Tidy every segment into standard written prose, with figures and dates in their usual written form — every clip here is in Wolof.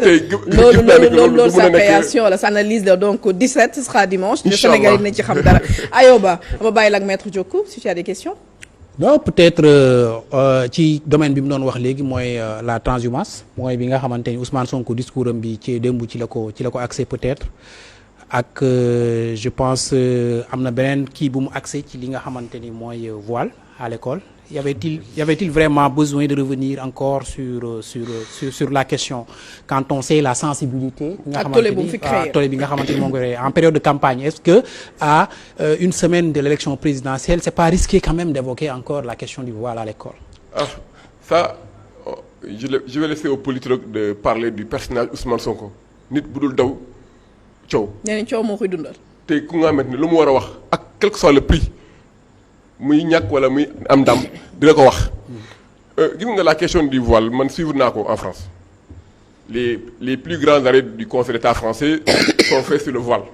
loolu sa création la sa analyse la donc 17 ce sera dimanche. le Sénégal yi nañ ci xam dara. Ayoba ma bàyyi la ak maître Diokou si tu as des questions. non peut-être ci domaine bi mu doon wax léegi mooy la transhumance mooy bi nga xamante ni Ousmane Sonko discours am bi ci démb ci la ko accès peut-être ak je pense am na beneen kii bu mu accès ci li nga xamante ni mooy voile à l'école. Y avait-il vraiment besoin de revenir encore sur la question quand on sait la sensibilité nga xamante ni tollé bi nga xamante ni moo ngi en période de campagne est-ce que à une semaine de l'élection présidentielle c'est pas risqué quand même d'évoquer encore la question du voile à l'école? Je vais laisser aux politologues de parler du personnage Ousmane Sonko nit bu dul daw coow. nee nañ coow moo koy dundal. te ku nga xamante ne lu mu war a wax ak quel que soit le prix. muy ñàkk wala muy am ndam dina ko wax gis nga la question du voile man suivre naa ko en France les plus grands arrêts du Conseil d'État français sont faits sur le voile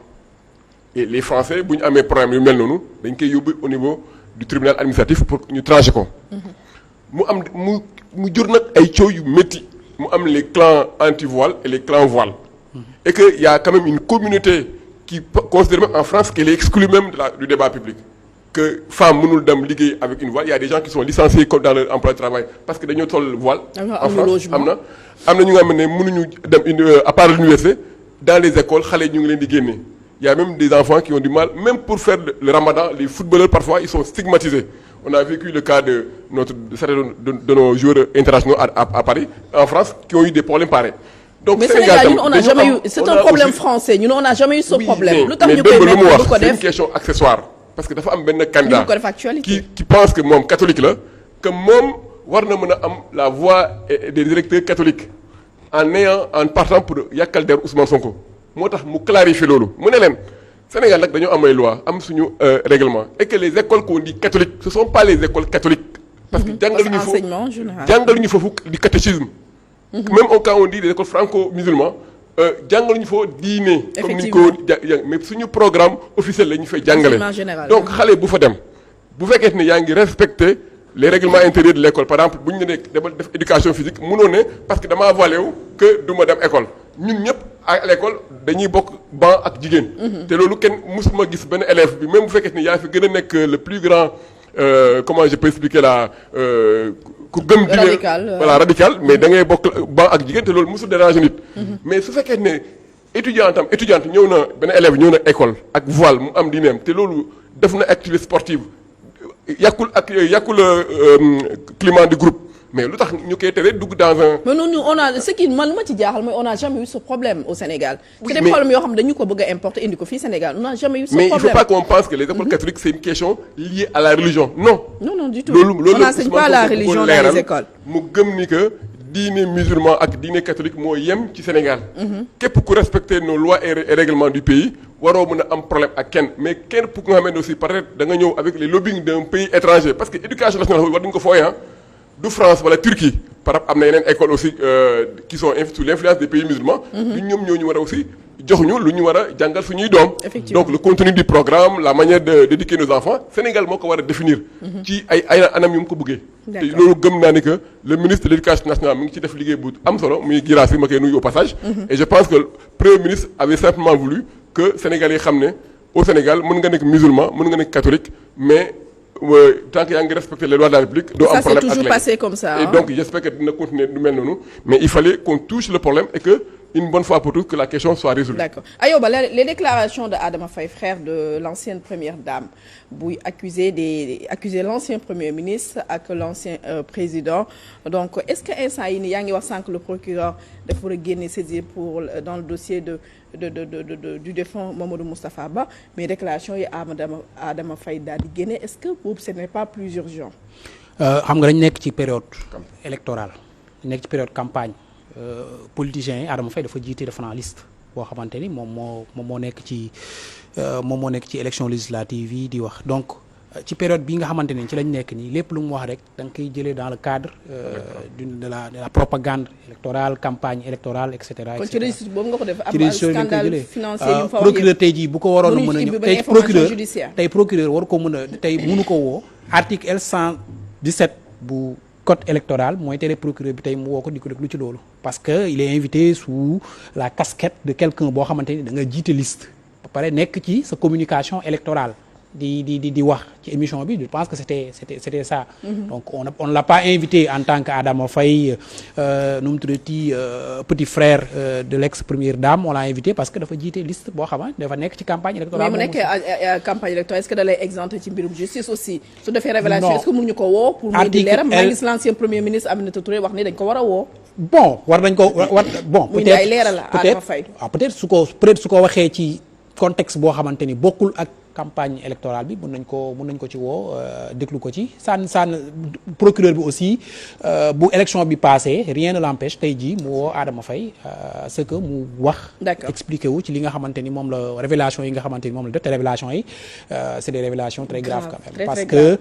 et les Français bu ñu amee problème yu mel noonu dañ koy yóbbu au niveau du tribunal administratif pour ñu trancher ko mu jur nag ay coow yu métti mu am les clans anti-voile et les clans voile et que y a quand même une communauté qui considère même en France qu'elle est exclue même du débat public que femme mënul dem liggéey avec une voile il y a des gens qui sont licenciés comme dans leur emploi de travail parce que dañoo toll voile en France am na ñu nga xam ne mënuñu dem à part l'université dans les écoles xale ñu ngi leen di génne il y a même des enfants qui ont du mal même pour faire le ramadan les footballeurs parfois ils sont stigmatisés on a vécu le cas de nos joueurs internationaux à Paris en France qui ont eu des problèmes pareils. Donc mais Sénégal ñun on n'a jamais eu c'est un problème français ñun on n'a jamais eu ce problème. lu tax ñu koy mettre du ko def c'est une question accessoire. parce que dafa am benn candidat qui pense que moom catholique la que moom war na mën a am la voix des électeurs catholiques en partant pour yàkkal der Ousmane Sonko moo tax mu clarifier loolu mu ne leen Sénégal nag dañoo am ay loi am suñu règlement et que les écoles qu'on dit catholiques ce sont pas les écoles catholiques parce que jàngaluñu foofu di catéchisme même quand on dit des écoles franco-musulmans jàngaluñu foo diine comme ni ñu ko mais suñu programme officiel la ñu fay jàngale donc xale bu fa dem bu fekkee ne yaa ngi respecter les règlements intérieurs de l'école par exemple bu ñu ne demal def éducation physique mënoo ne parce que damaa voilé wu que du ma dem école ñun ñëpp à l'école dañuy bokk banc ak jigéen te loolu kenn musuma gis benn élève bi même bu fekkee ne yaa fi gën a nekk le plus grand comment je peux expliquer la ku gëm diine voilà radical mais da ngay bokk ban ak jigéen te loolu musul déranger nit mais su fekkee ne étudiante ñëw na benn élève ñëw na école ak voile mu am diineem te loolu def na activité sportive yàqul climat du groupe mais lu tax ñu koy tere dugg dans un. mais nous on a ce qui man ma ci jaaxal mooy on a jamais eu ce problème au Sénégal. c'est des problèmes yoo xam ne dañu ko bëgg a importer indi ko fii Sénégal on n'a jamais eu ce problème. mais il faut pas qu'on pense que les écoles catholiques c'est une question liée à la religion non. non du tout loolu on n'enseigne pas la religion dans les écoles. mu gëm ni que diine musulman ak diine catholique moo yem ci Sénégal. képp ku respecter nos lois et règlements du pays waroo mën a am problème ak kenn mais kenn pour nga xamante aussi peut-être da nga ñëw avec les lobbying d'un pays étranger parce que éducation nationale war nañu ko fooy du France wala Turquie par rapport am na yeneen écoles aussi qui sont sous l'influence des pays musulmans. du ñoom ñoo ñu war a aussi jox ñu lu ñu war a jàngal suñuy doom. donc le contenu du programme la manière d'éduquer nos enfants Sénégal moo ko war a définir. ci ay anam yu mu ko bëggee. te loolu gëm naa ni que le ministre de l'éducation nationale mu ngi ci def liggéey bu am solo muy Guirassy ma koy nuyu au passage. et je pense que le premier ministre avait simplement voulu que Sénégalais yi xam ne au Sénégal mën nga nekk musulman mën nga nekk catholique mais. tant que yaa ngi respecter les lois de la République doo am problème ça s'est toujours passé comme ça et donc j'espère que dina continuer du mel noonu mais il fallait qu'on touche le problème et que une bonne fois pour toutes que la question soit résolue. D'accord Ayoba les déclarations de Adama Faye frère de l'ancienne première dame buy accuser l'ancien premier ministre ak l'ancien président donc est-ce que instant yi nii yaa ngi wax sànq le procureur dafa war a génne saisir pour dans le dossier du défunt Mamadou Moustapha Ba mais déclaration yi Adama Faye daal di génne est-ce que boobu ce n'est pas plus urgent. xam nga dañ nekk ci période électorale nekk ci période campagne politiciens yi Adama Faye dafa jiite dafa naa liste boo xamante ni moom moo nekk ci élection législative yi di wax donc ci période bi nga xamante ni ci lañ nekk nii lépp lu mu wax rek da nga koy jëlee dans le cadre de la propagande électorale campagne électorale et cetera. kon ci registre boobu nga ko def ci registre scandale financier yu mu fa wax procureur tey jii bu ko waroon a mën a ñëw tey procureur war ko mën a tey mënu ko woo article L117 bu code électoral mooy tere procureur bi tey mu woo ko di ko déglu ci loolu parce que il est invité sous la casquette de quelqu'un boo xamante ni da nga jiite liste ba pare nekk ci sa communication électorale di wax ci émission bi je pense que c'était ça. Donc on l'a pas invité en tant que Adama Faye nu mu tuddati petit frère de l'ex-première dame on l'a invité parce que dafa jiite liste boo xamante dafa nekk ci campagne électorale. mais mu nekkee campagne électorale est-ce que da lay exempté ci mbirum justice aussi. su defee révélation est-ce que mënuñu ko woo. pour muy di leeram maa ngi gis l'ancien premier ministre Aminata Touré wax ni dañ ko war a woo. bon war nañ ko bon. peut-être su ko waxee ci contexte boo xamante ni bokkul ak. campagne électorale bi mën nañ ko ci woo déglu ko ci sànn procureur bi aussi bu élection bi passé rien ne l'empêche tey jii mu woo Adama Faye ce que mu wax expliqué wu ci li nga xamante ni moom la révélation yi nga xamante ni moom la def te révélation yi c'est des révélations très graves quand même parce que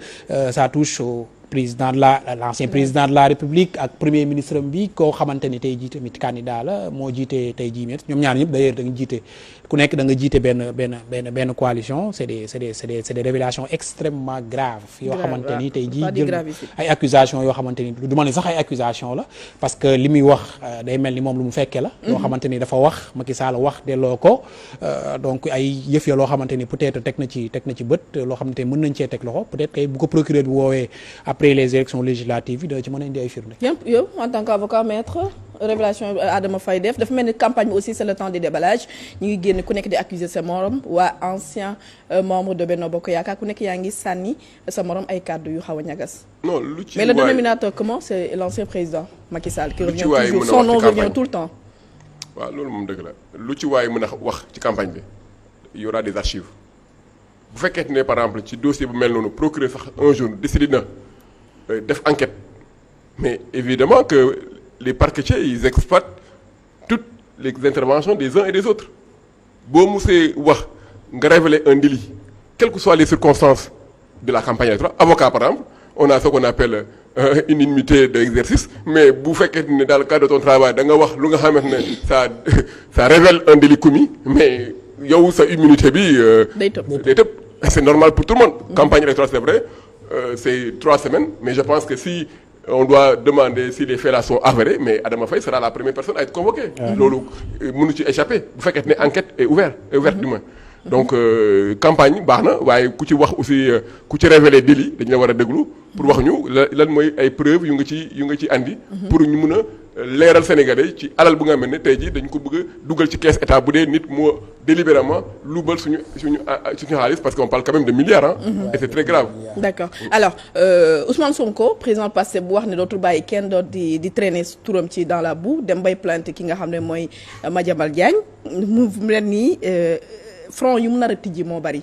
ça touche au président de l'ancien président de la République ak premier ministre bi koo xamante ni tey jii tamit candidat la moo jiite tey jii ñoom ñaar ñëpp d'ailleurs da nga jiite ku nekk da nga jiite benn coalition c'est des révélations extrêmement graves yoo xamante ni tey jii jël ay accusations yoo xamante ni du ma ne sax ay accusations la parce que li muy wax day mel ni moom lu mu fekkee la yoo xamante ni dafa wax Macky Sall wax delloo ko donc ay yëf ya loo xamante ni peut-être teg na ci bët loo xamante ni mën nañ cee teg loxo peut-être kay bu ko procureur bi woowee après les élections législatives yi da ci mën a indi ay firnde. yow en tant qu'avocat maître révélation Adama Faye def dafa mel ni campagne bi aussi c'est le temps du déballage ñu ngi génn ku nekk di accuser sa morom waa ancien membre de Benno Bokk Yaakaar ku nekk yaa ngi sànni sa morom ay kàddu yu xaw a ñagas. non lu ci mais le dénominateur comment c'est l'ancien président Macky Sall qui revient toujours son nom revient tout le temps. waaw loolu moom dëgg la lu ci waay mën a wax ci campagne bi il y aura des archives bu fekkee ne par exemple ci dossier bu mel noonu procureur sax un jour décidé na def enquête mais évidemment que les parquetiers ils exploitent toutes les interventions des uns et des autres boo musee wax nga révéler un délit quelles que soient les circonstances de la campagne électorale avocat par exemple on a ce qu'on appelle une immunité d'exercice mais bu fekkee ne dans le cadre de ton travail da nga wax lu nga xamante ne ça révèle un délit commis mais yow sa immunité bi day tëb c'est normal pour tout le monde campagne électorale c'est vrai c'est 3 semaines mais je pense que si on doit demander si les faits là sont avérés mais Adama Faye sera la première personne à être convoquée. loolu mënu ci échapper bu fekkee ne enquête est ouverte du moins. donc campagne baax na waaye ku ci wax aussi ku ci révéler délit dañu la war a déglu pour wax ñu lan mooy ay preuves yu nga ci andi. pour ñu mun a leeral Sénégalais ci alal bu nga mel ne tey jii dañ ko bëgg a dugal ci caisse état bu dee nit moo délibérément luubal suñu xaalis parce qu'on parle quand même de milliards hein. Et c'est très grave. D'accord alors Ousmane Sonko président Pastef bu wax ne dootul bàyyi kenn doot di traîner turam ci dans la boue dem bay plainte ki nga xam ne mooy Madiambal Diagne mu leen nii front yu mu nar a tijji moo bari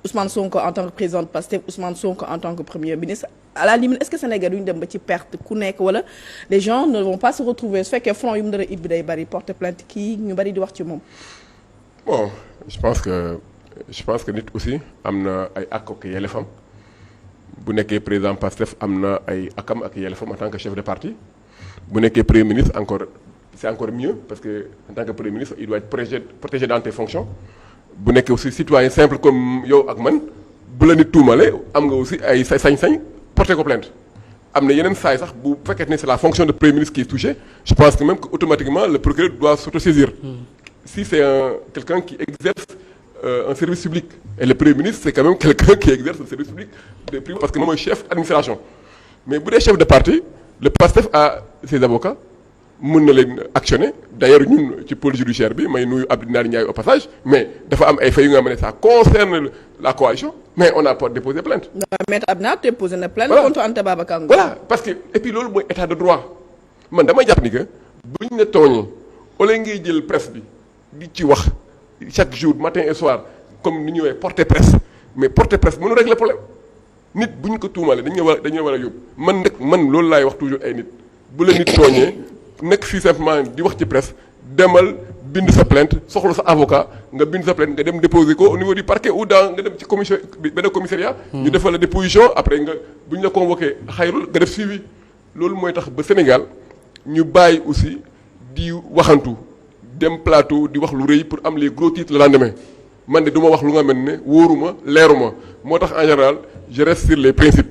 Ousmane Sonko en tant que président de Pastef Ousmane Sonko en tant que premier ministre à la limite est-ce que Sénégal duñu dem ba ci perte ku nekk wala les gens ne vont pas se retrouver su fekkee front yu mu nar a ibbi day bari porter plainte kii ñu bari di wax ci moom. bon je pense que nit aussi am na ay àq ak yelleefam bu nekkee président Pastef am na ay akam ak yelleefam en tant que chef de parti bu nekkee premier ministre c'est encore mieux parce que en tant que premier ministre il doit être protégé dans tes fonctions bu nekkee aussi citoyen simple comme yow ak man bu la nit tuumale am nga aussi ay sañ-sañ porter ko plainte am na yeneen saay sax bu fekkee ne c'est la fonction de premier ministre qui est touchée je pense que même que automatiquement le procureur doit s'autosaisir si c'est quelqu'un qui exerce un service public et le premier ministre c'est quand même quelqu'un qui exerce un service public de privé parce que moom mooy chef administration mais bu dee chef de parti le PASTEF a ses avocats mën na leen actionner d'ailleurs ñun ci pôle judiciaire bi may nuyu Abdou Ndari Ndiaye au passage mais dafa am ay faits yu nga xam ne ça concerne la coalition mais on a pas déposé plainte. Maître Abdou Ndari déposé na plainte contre Anta Babacar Ngom. voilà parce que et puis loolu mooy état de droit man damay jàpp ni que buñ ne tooñee au lieu ngay jël presse bi di ci wax chaque jour matin et soir comme ni ñuy waxee porter presse mais porter presse mënu régler problème nit bu ñu ko tuumalee dañu war a yóbbu man loolu laay wax toujours ay nit bu la nit tooñee. nekk fii simplement di wax ci presse demal bind sa plainte soxla sa avocat nga bind sa plainte nga dem déposer ko au niveau du parquet ou nga dem ci commission benn commissariat. ñu defal la déposition après nga bu ñu la convoqué xayrul nga def suivi. loolu mooy tax ba Sénégal ñu bàyyi aussi di waxantu dem plateau di wax lu rëy pour am les gros titres le lendemain man de du ma wax lu nga mel ne wóoruma leeruma moo tax en général je reste sur les principes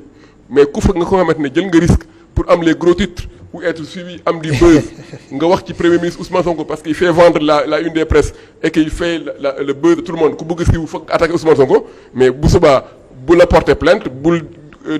mais ku fa nga ko xamante ne jël nga risque. pour am les gros titres ou être suivi am du buzz nga wax ci premier ministre Ousmane Sonko parce qu'il fait vendre la une des presses et qu'il fait le buzz de tout le monde ku bëgg siiw foog attaquer Ousmane Sonko mais bu subaa bu la porter plainte bul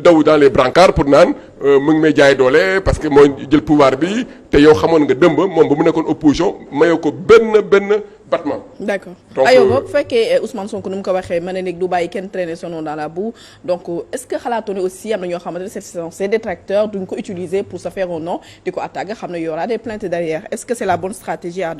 daw dans les brancards pour naan mu ngi may jaay doole parce que mooy jël pouvoir bi te yow xamoon nga dëmb moom ba mu nekkoon opposition mayoo ko benn battement. d'accord aywa bu fekkee Ousmane Sonko nu mu ko waxee mën na nekk du bàyyi kenn traîner son nom dans la boue donc est-ce que xalaatoo ne aussi am na ñoo xamante ne ces détracteurs duñ ko utiliser pour se faire un nom di ko attaquer xam ne y aura des plaintes derrière est-ce que c'est la bonne stratégie à